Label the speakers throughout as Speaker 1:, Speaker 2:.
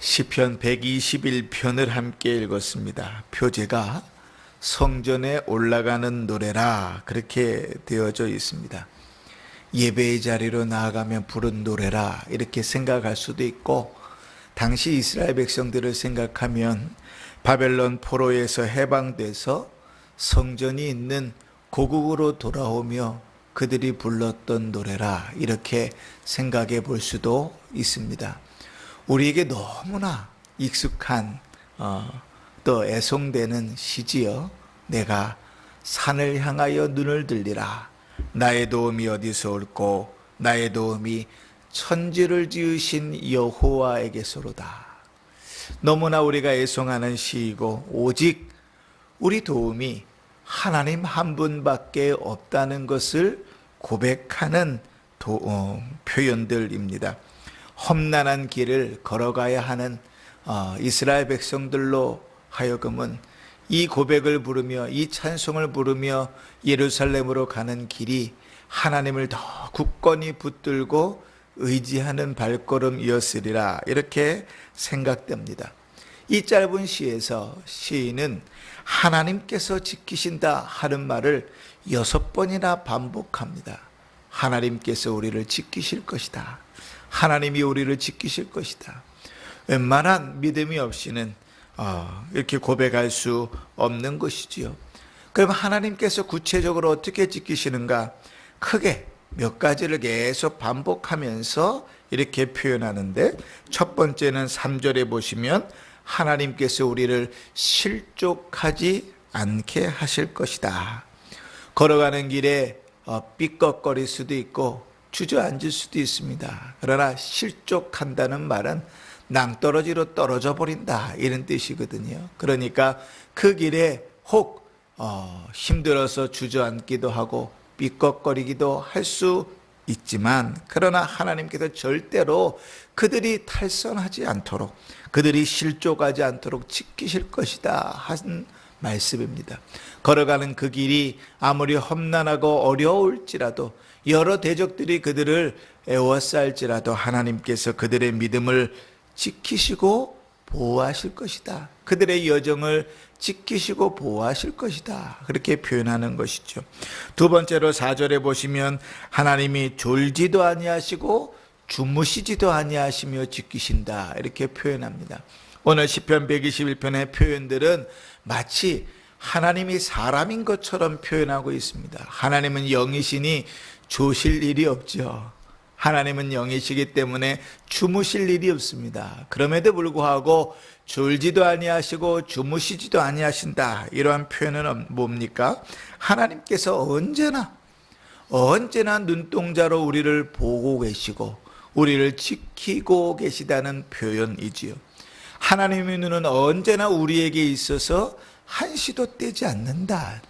Speaker 1: 시편 121편을 함께 읽었습니다. 표제가 성전에 올라가는 노래라 그렇게 되어져 있습니다. 예배의 자리로 나아가면 부른 노래라 이렇게 생각할 수도 있고, 당시 이스라엘 백성들을 생각하면 바벨론 포로에서 해방돼서 성전이 있는 고국으로 돌아오며 그들이 불렀던 노래라 이렇게 생각해 볼 수도 있습니다. 우리에게 너무나 익숙한 또 애송되는 시지요. 내가 산을 향하여 눈을 들리라. 나의 도움이 어디서 올꼬? 나의 도움이 천지를 지으신 여호와에게서로다. 너무나 우리가 애송하는 시이고, 오직 우리 도움이 하나님 한 분밖에 없다는 것을 고백하는 표현들입니다. 험난한 길을 걸어가야 하는 이스라엘 백성들로 하여금은 이 고백을 부르며 이 찬송을 부르며 예루살렘으로 가는 길이 하나님을 더 굳건히 붙들고 의지하는 발걸음이었으리라 이렇게 생각됩니다. 이 짧은 시에서 시인은 하나님께서 지키신다 하는 말을 6번이나 반복합니다. 하나님께서 우리를 지키실 것이다. 하나님이 우리를 지키실 것이다. 웬만한 믿음이 없이는 이렇게 고백할 수 없는 것이지요. 그럼 하나님께서 구체적으로 어떻게 지키시는가? 크게 몇 가지를 계속 반복하면서 이렇게 표현하는데, 첫 번째는 3절에 보시면 하나님께서 우리를 실족하지 않게 하실 것이다. 걸어가는 길에 삐걱거릴 수도 있고 주저앉을 수도 있습니다. 그러나 실족한다는 말은 낭떠러지로 떨어져 버린다 이런 뜻이거든요. 그러니까 그 길에 혹 힘들어서 주저앉기도 하고 삐걱거리기도 할 수 있지만, 그러나 하나님께서 절대로 그들이 탈선하지 않도록, 그들이 실족하지 않도록 지키실 것이다 하는 말씀입니다. 걸어가는 그 길이 아무리 험난하고 어려울지라도, 여러 대적들이 그들을 에워쌀지라도 하나님께서 그들의 믿음을 지키시고 보호하실 것이다. 그들의 여정을 지키시고 보호하실 것이다. 그렇게 표현하는 것이죠. 두 번째로 4절에 보시면 하나님이 졸지도 아니하시고 주무시지도 아니하시며 지키신다 이렇게 표현합니다. 오늘 시편 121편의 표현들은 마치 하나님이 사람인 것처럼 표현하고 있습니다. 하나님은 영이시니 조실 일이 없죠. 하나님은 영이시기 때문에 주무실 일이 없습니다. 그럼에도 불구하고 졸지도 아니하시고 주무시지도 아니하신다 이러한 표현은 뭡니까? 하나님께서 언제나 눈동자로 우리를 보고 계시고 우리를 지키고 계시다는 표현이지요. 하나님의 눈은 언제나 우리에게 있어서 한시도 떼지 않는다.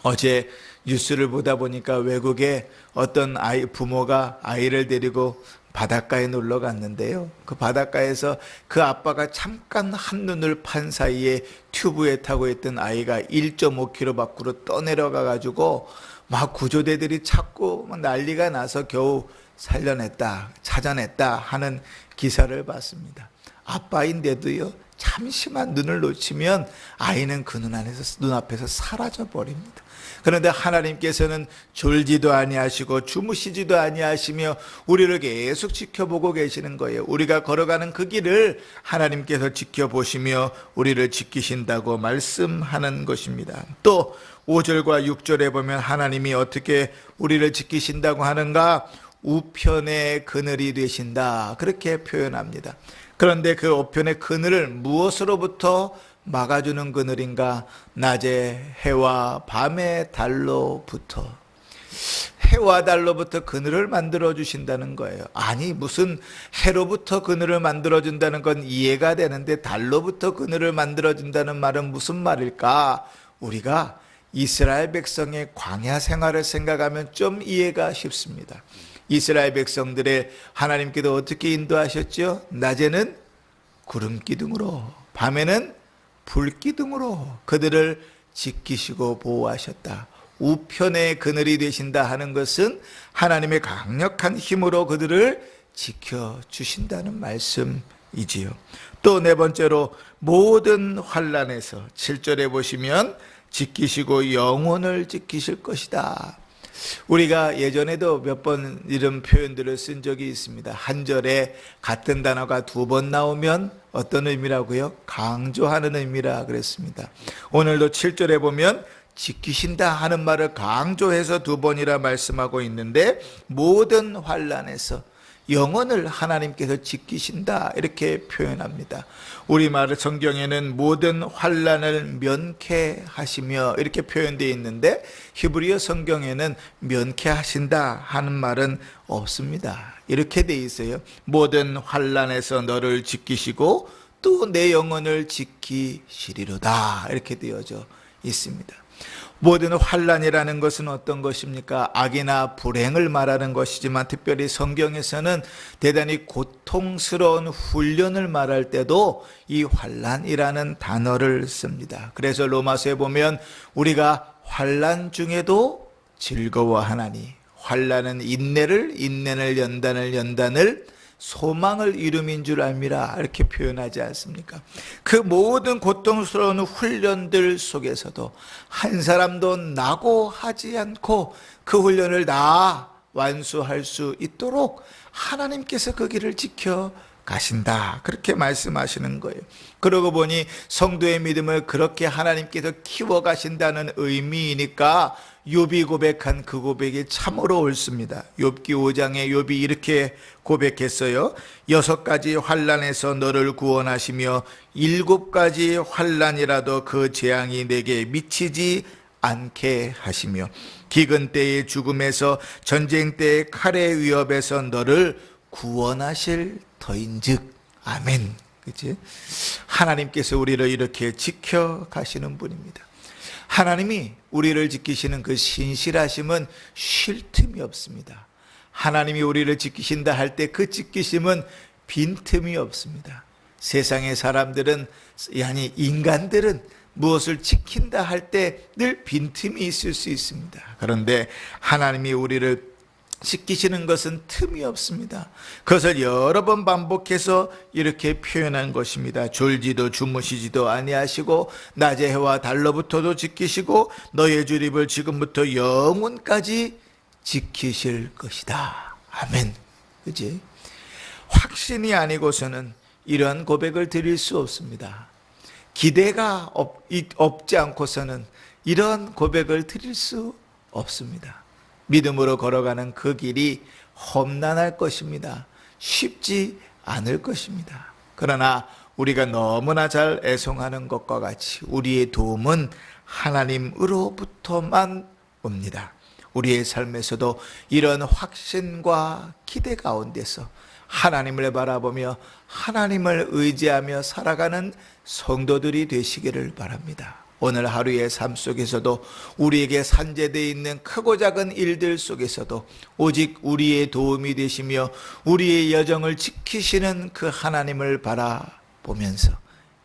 Speaker 1: 어제 뉴스를 보다 보니까 외국에 어떤 부모가 아이를 데리고 바닷가에 놀러 갔는데요. 그 바닷가에서 그 아빠가 잠깐 한눈을 판 사이에 튜브에 타고 있던 아이가 1.5km 밖으로 떠내려가 가지고 막 구조대들이 찾고 난리가 나서 겨우 찾아냈다 하는 기사를 봤습니다. 아빠인데도요, 잠시만 눈을 놓치면 아이는 그 눈앞에서 사라져 버립니다. 그런데 하나님께서는 졸지도 아니하시고 주무시지도 아니하시며 우리를 계속 지켜보고 계시는 거예요. 우리가 걸어가는 그 길을 하나님께서 지켜보시며 우리를 지키신다고 말씀하는 것입니다. 또 5절과 6절에 보면 하나님이 어떻게 우리를 지키신다고 하는가? 우편의 그늘이 되신다 그렇게 표현합니다. 그런데 그 우편의 그늘을 무엇으로부터 막아주는 그늘인가? 낮에 해와 밤의 달로부터. 해와 달로부터 그늘을 만들어 주신다는 거예요. 아니, 무슨 해로부터 그늘을 만들어 준다는 건 이해가 되는데 달로부터 그늘을 만들어 준다는 말은 무슨 말일까? 우리가 이스라엘 백성의 광야 생활을 생각하면 좀 이해가 쉽습니다. 이스라엘 백성들의 하나님께서 어떻게 인도하셨죠? 낮에는 구름 기둥으로, 밤에는 불 기둥으로 그들을 지키시고 보호하셨다. 우편의 그늘이 되신다 하는 것은 하나님의 강력한 힘으로 그들을 지켜주신다는 말씀입니다. 이지요. 또 네 번째로 모든 환난에서 7절에 보시면 지키시고 영혼을 지키실 것이다. 우리가 예전에도 몇 번 이런 표현들을 쓴 적이 있습니다. 한 절에 같은 단어가 두 번 나오면 어떤 의미라고요? 강조하는 의미라 그랬습니다. 오늘도 7절에 보면 지키신다 하는 말을 강조해서 두 번이라 말씀하고 있는데, 모든 환난에서 영혼을 하나님께서 지키신다 이렇게 표현합니다. 우리말 성경에는 모든 환난을 면케하시며 이렇게 표현되어 있는데, 히브리어 성경에는 면케하신다 하는 말은 없습니다. 이렇게 되어 있어요. 모든 환난에서 너를 지키시고 또 내 영혼을 지키시리로다 이렇게 되어져 있습니다. 모든 환난이라는 것은 어떤 것입니까? 악이나 불행을 말하는 것이지만, 특별히 성경에서는 대단히 고통스러운 훈련을 말할 때도 이 환난이라는 단어를 씁니다. 그래서 로마서에 보면 우리가 환난 중에도 즐거워하나니, 환난은 인내를, 인내는 연단을 소망을 이름인 줄 알미라 이렇게 표현하지 않습니까? 그 모든 고통스러운 훈련들 속에서도 한 사람도 낙오하지 않고 그 훈련을 다 완수할 수 있도록 하나님께서 그 길을 지켜 가신다 그렇게 말씀하시는 거예요. 그러고 보니 성도의 믿음을 그렇게 하나님께서 키워 가신다는 의미이니까 욥이 고백한 그 고백이 참으로 옳습니다. 욥기 5장에 욥이 이렇게 고백했어요. 6가지 환난에서 너를 구원하시며 7가지 환난이라도 그 재앙이 내게 미치지 않게 하시며 기근 때의 죽음에서 전쟁 때의 칼의 위협에서 너를 구원하실 터인즉. 아멘. 그치? 하나님께서 우리를 이렇게 지켜 가시는 분입니다. 하나님이 우리를 지키시는 그 신실하심은 쉴 틈이 없습니다. 하나님이 우리를 지키신다 할 때 그 지키심은 빈틈이 없습니다. 세상의 사람들은, 아니 인간들은 무엇을 지킨다 할 때 늘 빈틈이 있을 수 있습니다. 그런데 하나님이 우리를 지키시는 것은 틈이 없습니다. 그것을 여러 번 반복해서 이렇게 표현한 것입니다. 졸지도 주무시지도 아니하시고 낮의 해와 달로부터도 지키시고 너의 주립을 지금부터 영원까지 지키실 것이다. 아멘. 그치? 확신이 아니고서는 이러한 고백을 드릴 수 없습니다. 기대가 없지 않고서는 이런 고백을 드릴 수 없습니다. 믿음으로 걸어가는 그 길이 험난할 것입니다. 쉽지 않을 것입니다. 그러나 우리가 너무나 잘 애송하는 것과 같이 우리의 도움은 하나님으로부터만 옵니다. 우리의 삶에서도 이런 확신과 기대 가운데서 하나님을 바라보며 하나님을 의지하며 살아가는 성도들이 되시기를 바랍니다. 오늘 하루의 삶 속에서도 우리에게 산재되어 있는 크고 작은 일들 속에서도 오직 우리의 도움이 되시며 우리의 여정을 지키시는 그 하나님을 바라보면서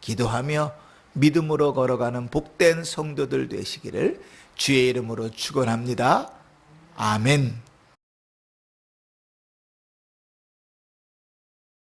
Speaker 1: 기도하며 믿음으로 걸어가는 복된 성도들 되시기를 주의 이름으로 축원합니다. 아멘.